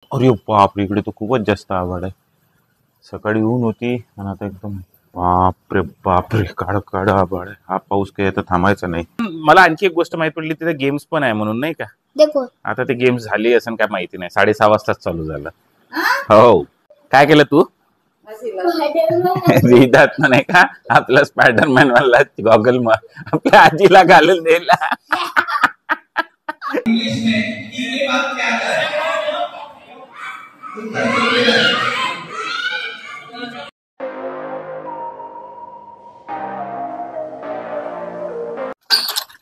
अरे बापरे, इकडे तर खूपच जास्त आभाळ आहे. सकाळी ऊन होती आणि आता एकदम बापरे बापरे, काळ काळ आभाळ आहे. हा पाऊस काही आता थांबायचा नाही. मला आणखी एक गोष्ट माहिती पडली, तिथे गेम्स पण आहे म्हणून, नाही का? देखो आता ते गेम्स झाली असं काय माहिती नाही. 6:30 वाजताच चालू झालं. हो. काय केलं तू? विधात नाही का आपला स्पायडरमॅन वाला गॉगल मग आपल्या आजीला घालून दिला. इंग्लिश में ये बात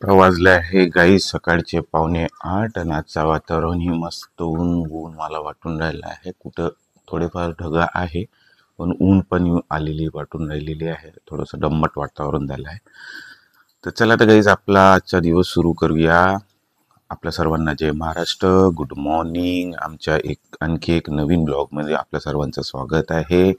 क्या वाजले आहे गाई सकाळचे 7:45 आणि आजचं वातावरणही मस्त ऊन ऊन मला वाटून राहिलं आहे. कुठं थोडेफार ढगा आहे पण ऊन पण आलेली वाटून राहिलेली आहे. थोडंसं दम्मट वातावरण झालं आहे. तर चला तर गाईज आपला आजचा दिवस सुरू करूया. आपल्या सर्वांना जय महाराष्ट्र, गुड मॉर्निंग. आमच्या आणखी एक नवीन ब्लॉगमध्ये आपल्या सर्वांचं स्वागत आहे.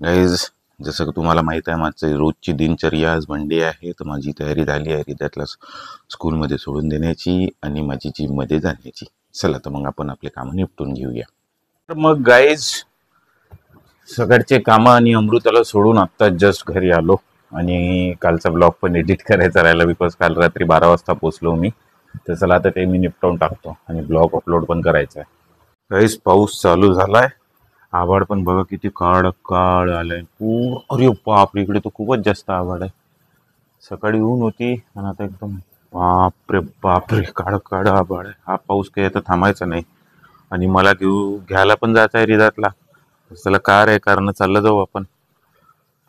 गाईज जसं की तुम्हाला माहीत आहे, माझं रोजची दिनचर्या आज मंडे आहे. तर माझी तयारी झाली आहे रिद्यातला स्कूलमध्ये सोडून देण्याची आणि माझी जिममध्ये जाण्याची. चला तर मग आपण आपले कामं निपटून घेऊया. तर मग गाईज सकाळचे कामं आणि अमृताला सोडून आत्ता जस्ट घरी आलो आणि कालचा ब्लॉग पण एडिट करायचा राहिला, बिकॉज काल रात्री 12 वाजता पोचलो मी. तर चला आता ते मी निपटवून टाकतो आणि ब्लॉग अपलोड पण करायचा आहे. गाईज पाऊस चालू झालाय. आभाळ पण बघा किती काळ काळ आलंय. अरे बापरे, इकडे तर खूपच जास्त आभाळ आहे. सकाळी ऊन होती आणि आता एकदम बापरे बापरे, काळ काळ आभाळ आहे. हा पाऊस काही आता थांबायचा नाही. आणि मला घ्यायला पण जायचं आहे रिदातला. त्याला कार आहे, कारनं चाललं जाऊ आपण.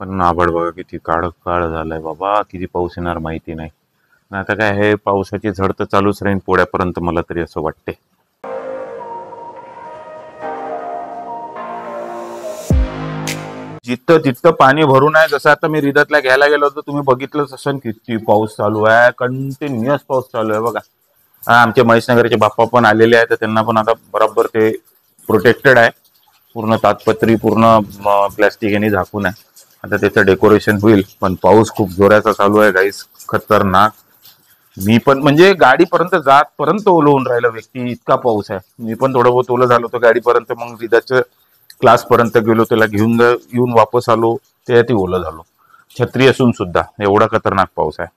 पण आभाळ बघा किती काळ काळ झालाय बाबा. किती पाऊस येणार माहिती नाही. आता काय आहे, पावसाची झड तर चालूच राहील पोळ्यापर्यंत, मला तरी असं वाटते. जिथं तिथं पाणी भरून आहे. जसं आता मी रिदातला घ्यायला गेलो होतो, तुम्ही बघितलंच असं किती पाऊस चालू आहे. कंटिन्युअस पाऊस चालू आहे बघा. आमचे महेशनगरचे बाप्पा पण आलेले आहेत, तर त्यांना पण आता बरोबर ते प्रोटेक्टेड आहे. पूर्ण ताटपत्री पूर्ण प्लॅस्टिक यांनी झाकून आहे. आता त्याचं डेकोरेशन होईल. पण पाऊस खूप जोराचा चालू आहे गाईस, खतरनाक. मी पण म्हणजे गाडीपर्यंत जातपर्यंत ओलं होऊन राहिलं व्यक्ती, इतका पाऊस आहे. मी पण थोडं बहुत ओलं झालो होतो गाडीपर्यंत. मग रिदाच्या क्लासपर्यंत गेलो, त्याला घेऊन येऊन वापस आलो, त्याच्यातही ओलं झालो. छत्री असून सुद्धा एवढा खतरनाक पाऊस आहे.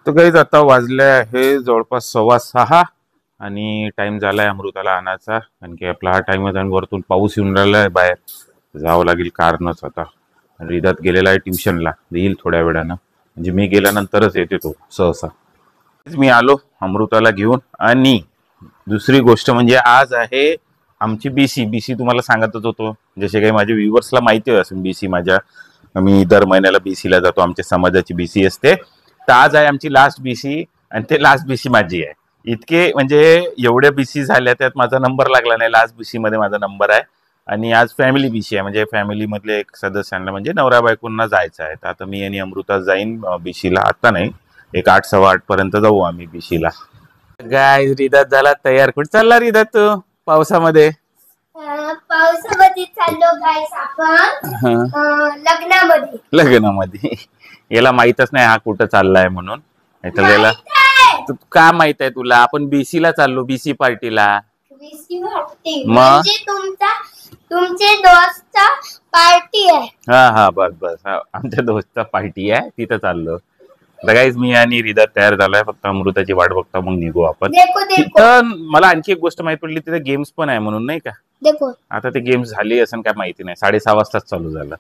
तर गाईज आता वाजले आहे जवळपास 6:15 आणि टाइम झालाय अमृताला आणायचा. आणखी आपला हा टाइम आहे आणि वरतून पाऊस येऊन राहिला आहे. बाहेर जावं लागेल कारनच आता. रिदात गेलेला आहे ट्युशनला, येईल थोड्या वेळानं. म्हणजे मी गेल्यानंतरच येते तो सहसा. मी आलो अमृताला घेऊन. आणि दुसरी गोष्ट म्हणजे आज आहे आमची बीसी तुम्हाला सांगतच होतो. जसे काही माझ्या व्ह्युअर्सला माहिती असेल, बीसी माझ्या, मी दर महिन्याला बीसीला जातो. आमच्या समाजाची बीसी असते. तर आज आहे आमची लास्ट बीसी आणि ते लास्ट बीसी माझी आहे. इतके म्हणजे एवढ्या बीसी झाल्या, त्यात माझा नंबर लागला नाही. लास्ट बीसी मध्ये माझा नंबर आहे. आणि आज फॅमिली बीसी आहे, म्हणजे फॅमिली मधले एक सदस्यांना म्हणजे नवरा बायकोंना जायचं आहे. तर आता मी आणि अमृता जाईन बीसीला. आता नाही, एक 8, 8:15 पर्यंत जाऊ आम्ही बीसीला. गाय रिदात झाला तयार. कुठे चालला रिदात तू पावसामध्ये? पावसामध्ये चाललो गाईस आपण लग्नामध्ये. लग्नामध्ये याला माहितच नाही हा कुठं चाललाय म्हणून. याला का माहित आहे तुला? आपण बीसीला चाललो, बीसी पार्टीला. बीसी पार्टी म्हणजे तुमचे दोस्तचा पार्टी आहे. हा बस बस, आमच्या दोस्तचा पार्टी आहे, तिथं चाललो. गाईज मी आणि रिदात तयार झालोय, फक्त अमृताची वाट बघता मग निघू आपण. तिथं मला आणखी एक गोष्ट माहिती पडली, तिथे गेम्स पण आहे म्हणून, नाही का? आता ते गेम्स झाली असं काय माहिती नाही. 6:30 वाजताच चालू झालं.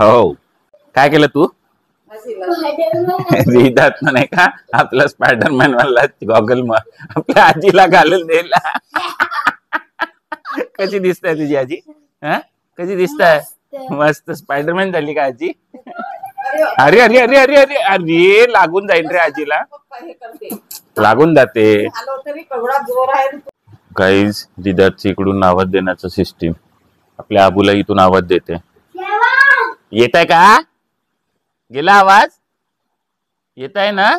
हो. काय केलं तू? रिदात नाही का आपला स्पायडरमॅन वाला गॉगल मग आपल्या आजीला घालून दिला. कशी दिसताय तुझी आजी? कशी दिसताय? मस्त स्पायडरमॅन झाली का आजी? अरे अरे अरे अरे अरे अरे, लागून जाईल रे आजीला, लागून जाते. गाईज रिदातची इकडून आवाज देण्याचं सिस्टीम. आपल्या आबूला इथून आवाज देते. येत आहे का? गेला आवाज? येत आहे ना?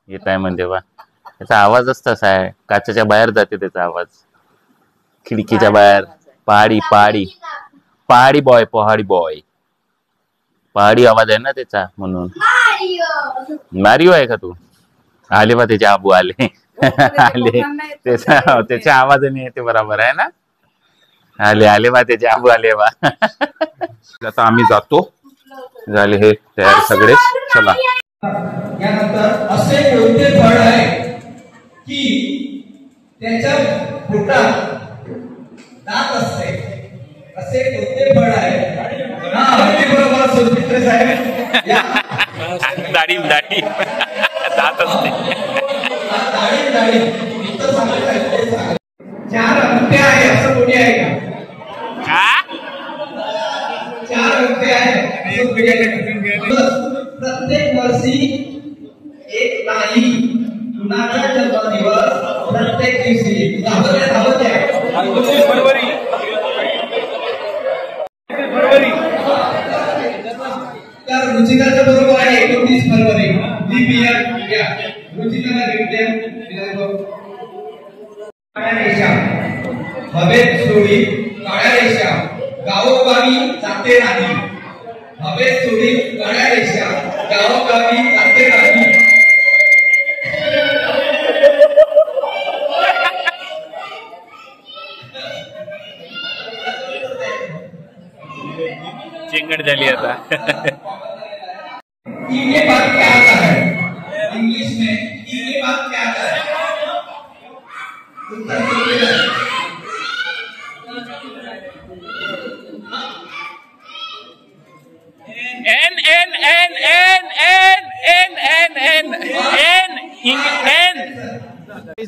येत आहे म्हणते बा. त्याचा आवाजच तसा आहे, काचेच्या बाहेर जाते त्याचा आवाज, खिडकीच्या बाहेर. पहाडी पहाडी पहाडी बॉय, पहाडी बॉय, पहाडी आवाज आहे ना त्याचा, म्हणून. मारिओ आहे का तू? आले बा त्याचे आबू आले. आले, त्याच्या आवाजाने येते, बरोबर आहे ना? आले आले बा त्याचे आबू आले बा. आता आम्ही जातो. झाले हे तयार सगळे. चला. यानंतर असे कोणते फळ आहे की त्याच्या पोटात दात असते? असे कोणते फळ आहे? बरोबर सुमित्र साहेब. दाढी दात असते. दाढी चार अंगठे आहे असं कोणी आहे का? चार अंगठे आहे. प्रत्येक वर्षी एक नाही कुणाचा जन्मदिवस प्रत्येक दिवशी धावत आहे. तर रुचिकाचं बरोबर आहे 29 फरवरी. रुचिकाला काळ्या रेषा हवेत सोडी, काळ्या रेषा गावोगावी जाते नाही. हवेत सोडी काळ्या रेषा गावोगावी जाते नाही. चिंगड झाली आता. ये बात क्या आता है इंग्लिश में? ये बात क्या आता है? उत्तर N N N N N N N N N.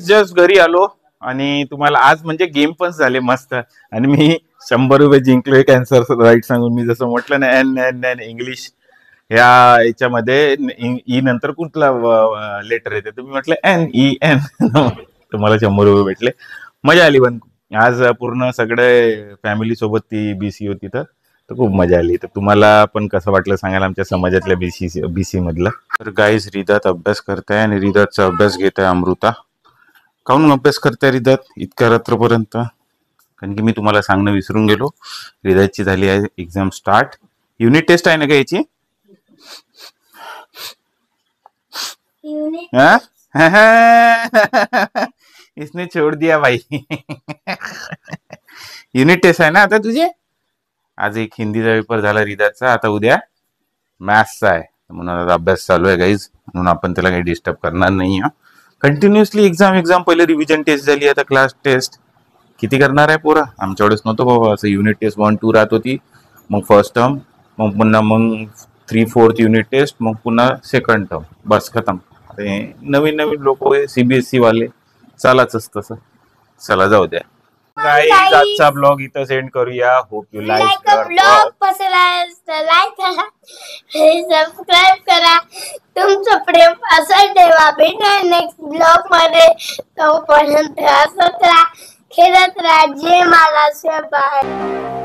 Just घरी आलो आणि तुम्हाला आज म्हणजे गेम पण झाले मस्त. आणि मी 100 रुपये जिंकलोय कॅन्सर राईट सांगून. मी जसं म्हटलं ना एन एन एन इंग्लिश ह्या याच्यामध्ये ई नंतर कुठला लेटर येते तुम्ही म्हटलं एन ई एन. तुम्हाला 100 रुपये भेटले. मजा आली. पण आज पूर्ण सगळे फॅमिली सोबत ती बीसी होती तर खूप मजा आली. तर तुम्हाला पण कसं वाटलं सांगायला आमच्या समाजातल्या बीसी मधलं. तर गाईज रिदात अभ्यास करताय आणि रिदातचा अभ्यास घेत आहे अमृता. काहून अभ्यास करताय रिदात इतक्या रात्रपर्यंत? कारण की मी तुम्हाला सांगणं विसरून गेलो. रिदातची झाली आहे एक्झाम स्टार्ट. युनिट टेस्ट आहे ना का याची? इसने छोड़ दिया भाई. युनिट टेस्ट आहे ना आता तुझे? आज एक हिंदीचा पेपर झाला रिदातचा. आता उद्या मॅथ्सचा आहे. म्हणून आता अभ्यास चालू आहे गाईज. म्हणून आपण त्याला काही डिस्टर्ब करणार नाही. कंटिन्युअसली एक्झाम पहिले रिव्हिजन टेस्ट झाली, आता क्लास टेस्ट. किती करणार आहे पोरा? आमच्या वेळेस नव्हतं बाबा असं. युनिट टेस्ट 1-2 राहत होती, मग फर्स्ट टर्म, मग पुन्हा मग 3-4 युनिट टेस्ट, मग पुन्हा सेकंड टर्म. बस खतम. ते नवीन लोक CBSE वाले चालाच तसं. चला जाऊ द्या. गाईज आजचा ब्लॉग इथं सेंड करूया. होप यू लाईक ब्लॉग पसंत लाईक करा, सबस्क्राईब करा. तुमचं प्रेम असं ठेवा. भेटूया नेक्स्ट ब्लॉग मध्ये. तोपर्यंत असंच राहा, खेळत राहा. जय महाराष्ट्र. बाय.